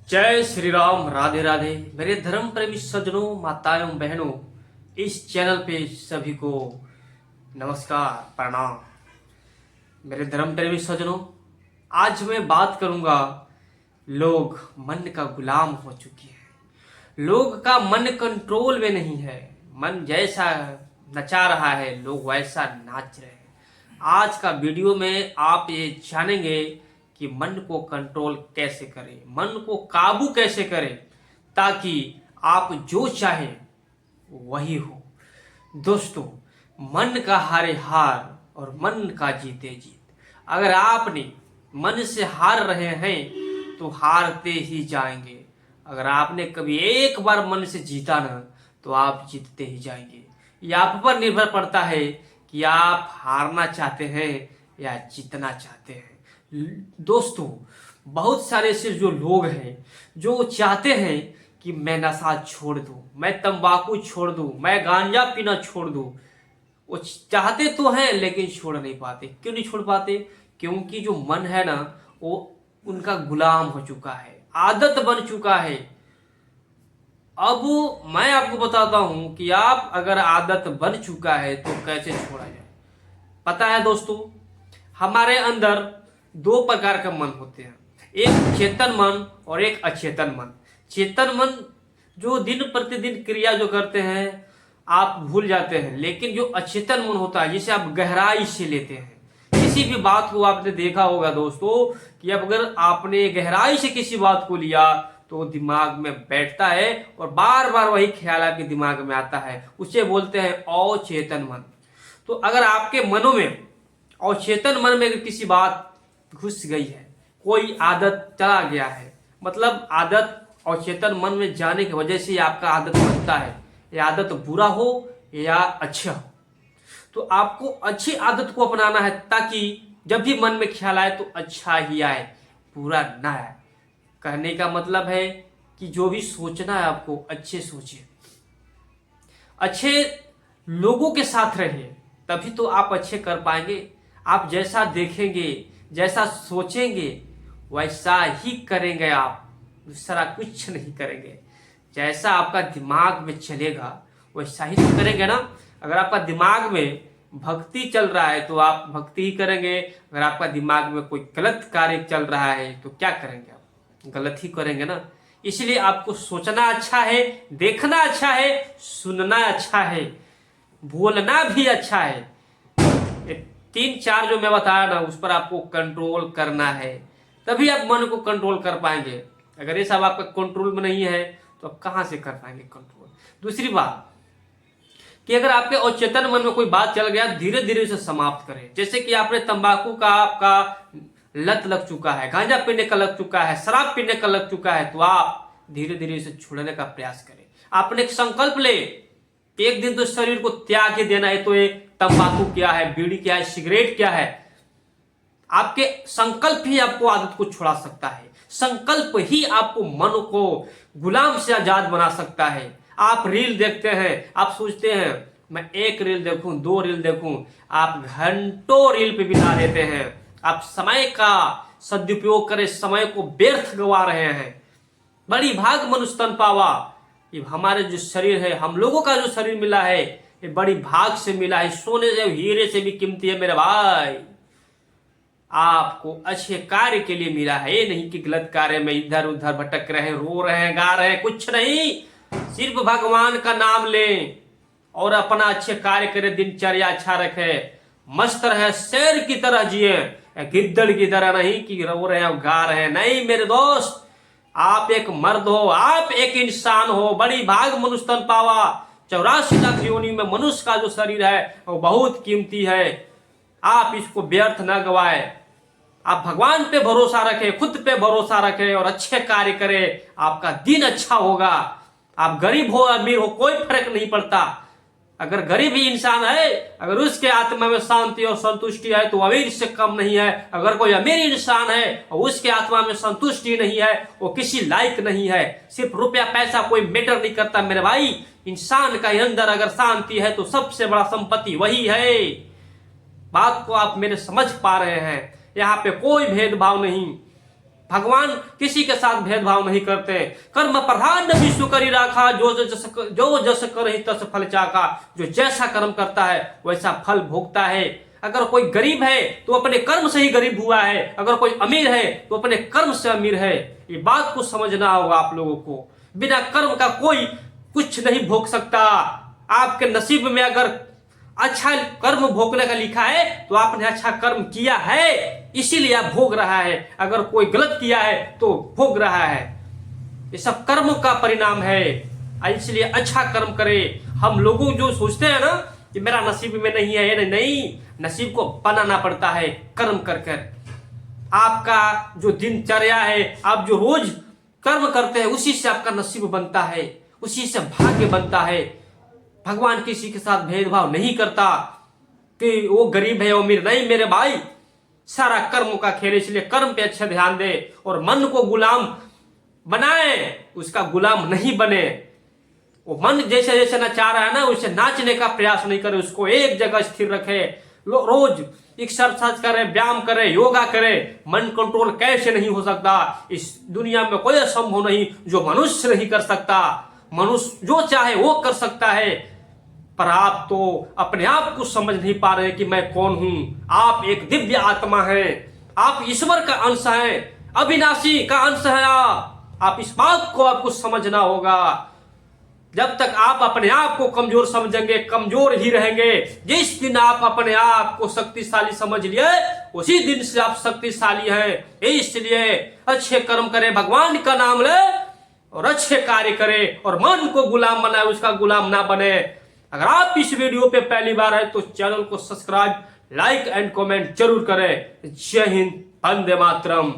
जय श्री राम। राधे राधे मेरे धर्म प्रेमी सज्जनों, माताओं, बहनों। इस चैनल पे सभी को नमस्कार, प्रणाम। मेरे धर्म प्रेमी सज्जनों, आज मैं बात करूंगा, लोग मन का गुलाम हो चुके हैं। लोग का मन कंट्रोल में नहीं है। मन जैसा नचा रहा है, लोग वैसा नाच रहे हैं। आज का वीडियो में आप ये जानेंगे कि मन को कंट्रोल कैसे करें, मन को काबू कैसे करें, ताकि आप जो चाहें वही हो। दोस्तों, मन का हारे हार और मन का जीते जीत। अगर आपने मन से हार रहे हैं तो हारते ही जाएंगे। अगर आपने कभी एक बार मन से जीता ना, तो आप जीतते ही जाएंगे। यह आप पर निर्भर पड़ता है कि आप हारना चाहते हैं या जीतना चाहते हैं। दोस्तों, बहुत सारे ऐसे जो लोग हैं जो चाहते हैं कि मैं नशा छोड़ दूं, मैं तंबाकू छोड़ दूं, मैं गांजा पीना छोड़ दूं। वो चाहते तो हैं लेकिन छोड़ नहीं पाते। क्यों नहीं छोड़ पाते? क्योंकि जो मन है ना, वो उनका गुलाम हो चुका है, आदत बन चुका है। अब मैं आपको बताता हूं कि आप अगर आदत बन चुका है तो कैसे छोड़ा जाए। पता है दोस्तों, हमारे अंदर दो प्रकार का मन होते हैं, एक चेतन मन और एक अचेतन मन। चेतन मन जो दिन प्रतिदिन क्रिया जो करते हैं आप भूल जाते हैं, लेकिन जो अचेतन मन होता है जिसे आप गहराई से लेते हैं। किसी भी बात को आपने देखा होगा दोस्तों कि अब अगर आपने गहराई से किसी बात को लिया तो दिमाग में बैठता है और बार बार वही ख्याल आपके दिमाग में आता है, उसे बोलते हैं अचेतन मन। तो अगर आपके मनों में अचेतन मन में अगर किसी बात घुस गई है, कोई आदत चला गया है, मतलब आदत अचेतन मन में जाने की वजह से आपका आदत बनता है। यह आदत बुरा हो या अच्छा हो, तो आपको अच्छी आदत को अपनाना है, ताकि जब भी मन में ख्याल आए तो अच्छा ही आए, बुरा ना आए। कहने का मतलब है कि जो भी सोचना है आपको अच्छे सोचिए, अच्छे लोगों के साथ रहिए, तभी तो आप अच्छे कर पाएंगे। आप जैसा देखेंगे, जैसा सोचेंगे, वैसा ही करेंगे। आप दूसरा कुछ नहीं करेंगे। जैसा आपका दिमाग में चलेगा वैसा ही तो करेंगे ना। अगर आपका दिमाग में भक्ति चल रहा है तो आप भक्ति ही करेंगे। अगर आपका दिमाग में कोई गलत कार्य चल रहा है तो क्या करेंगे? आप गलत ही करेंगे ना। इसलिए आपको सोचना अच्छा है, देखना अच्छा है, सुनना अच्छा है, बोलना भी अच्छा है। ये तीन चार जो मैं बताया ना, उस पर आपको कंट्रोल करना है, तभी आप मन को कंट्रोल कर पाएंगे। अगर ये सब आपका कंट्रोल में नहीं है तो आप कहां से कर पाएंगे कंट्रोल? दूसरी बात कि अगर आपके अचेतन मन में कोई बात चल गया, धीरे धीरे उसे समाप्त करें। जैसे कि आपने तंबाकू का आपका लत लग चुका है, गांजा पीने का लग चुका है, शराब पीने का लग चुका है, तो आप धीरे धीरे इसे छोड़ने का प्रयास करें। आपने एक संकल्प ले, एक दिन तो शरीर को त्याग ही देना है। तो ये तंबाकू क्या है, बीड़ी क्या है, सिगरेट क्या है? आपके संकल्प ही आपको आदत को छुड़ा सकता है। संकल्प ही आपको मन को गुलाम से आजाद बना सकता है। आप रील देखते हैं, आप सोचते हैं मैं एक रील देखूं, दो रील देखूं, आप घंटों रील पे बिता देते हैं। आप समय का सदुपयोग करें, समय को व्यर्थ गवा रहे हैं। बड़ी भाग मनुष्य तन पावा। ये हमारे जो शरीर है, हम लोगों का जो शरीर मिला है, ये बड़ी भाग से मिला है। सोने से, हीरे से भी कीमती है मेरे भाई। आपको अच्छे कार्य के लिए मिला है, ये नहीं कि गलत कार्य में इधर उधर भटक रहे हैं, रो रहे हैं, गा रहे हैं, कुछ नहीं। सिर्फ भगवान का नाम लें और अपना अच्छे कार्य करें, दिनचर्या अच्छा रखे, मस्त रहे, शेर की तरह जिए, गिद्दड़ की तरह नहीं कि रो रहे हैं, गा रहे हैं। नहीं मेरे दोस्त, आप एक मर्द हो, आप एक इंसान हो। बड़ी भाग मनुष्य तन पावा। 84 लाख योनि में मनुष्य का जो शरीर है वो बहुत कीमती है। आप इसको व्यर्थ न गवाए। आप भगवान पे भरोसा रखें, खुद पे भरोसा रखें और अच्छे कार्य करें। आपका दिन अच्छा होगा। आप गरीब हो अमीर हो, कोई फर्क नहीं पड़ता। अगर गरीब ही इंसान है, अगर उसके आत्मा में शांति और संतुष्टि है तो अमीर से कम नहीं है। अगर कोई अमीर इंसान है और उसके आत्मा में संतुष्टि नहीं है, वो किसी लायक नहीं है। सिर्फ रुपया पैसा कोई मैटर नहीं करता मेरे भाई। इंसान का अंदर अगर शांति है तो सबसे बड़ा संपत्ति वही है। बात को आप मेरे समझ पा रहे हैं? यहाँ पे कोई भेदभाव नहीं। भगवान किसी के साथ भेदभाव नहीं करते। कर्म प्रधान विश्व करी राखा, जो जस करहि तस फल चाखा। जो जैसा कर्म करता है वैसा फल भोगता है। अगर कोई गरीब है तो अपने कर्म से ही गरीब हुआ है, अगर कोई अमीर है तो अपने कर्म से अमीर है। ये बात को समझना होगा आप लोगों को। बिना कर्म का कोई कुछ नहीं भोग सकता। आपके नसीब में अगर अच्छा कर्म भोगने का लिखा है तो आपने अच्छा कर्म किया है, इसीलिए आप भोग रहा है। अगर कोई गलत किया है तो भोग रहा है। ये सब कर्म का परिणाम है, इसलिए अच्छा कर्म करे। हम लोगों जो सोचते हैं ना कि मेरा नसीब में नहीं है, नहीं, नसीब को बनाना पड़ता है कर्म कर कर। आपका जो दिनचर्या है, आप जो रोज कर्म करते हैं, उसी से आपका नसीब बनता है, उसी से भाग्य बनता है। भगवान किसी के साथ भेदभाव नहीं करता कि वो गरीब है अमीर, नहीं मेरे भाई। सारा कर्म का खेल, इसलिए कर्म पे अच्छा ध्यान दे और मन को गुलाम बनाए, उसका गुलाम नहीं बने। वो मन जैसे जैसे नचा रहा है ना, उसे नाचने का प्रयास नहीं करे, उसको एक जगह स्थिर रखे। रोज एक्सरसाइज करे, व्यायाम करे, योगा करे। मन कंट्रोल कैसे नहीं हो सकता? इस दुनिया में कोई असंभव नहीं जो मनुष्य नहीं कर सकता। मनुष्य जो चाहे वो कर सकता है, पर आप तो अपने आप को समझ नहीं पा रहे कि मैं कौन हूं। आप एक दिव्य आत्मा हैं, आप ईश्वर का अंश हैं, अविनाशी का अंश है आप इस बात को आपको समझना होगा। जब तक आप अपने आप को कमजोर समझेंगे, कमजोर ही रहेंगे। जिस दिन आप अपने आप को शक्तिशाली समझ लिए, उसी दिन से आप शक्तिशाली हैं। इसलिए अच्छे कर्म करें, भगवान का नाम ले और अच्छे कार्य करें और मन को गुलाम बनाए, उसका गुलाम ना बने। अगर आप इस वीडियो पे पहली बार है तो चैनल को सब्सक्राइब, लाइक एंड कमेंट जरूर करें। जय हिंद, वंदे मातरम।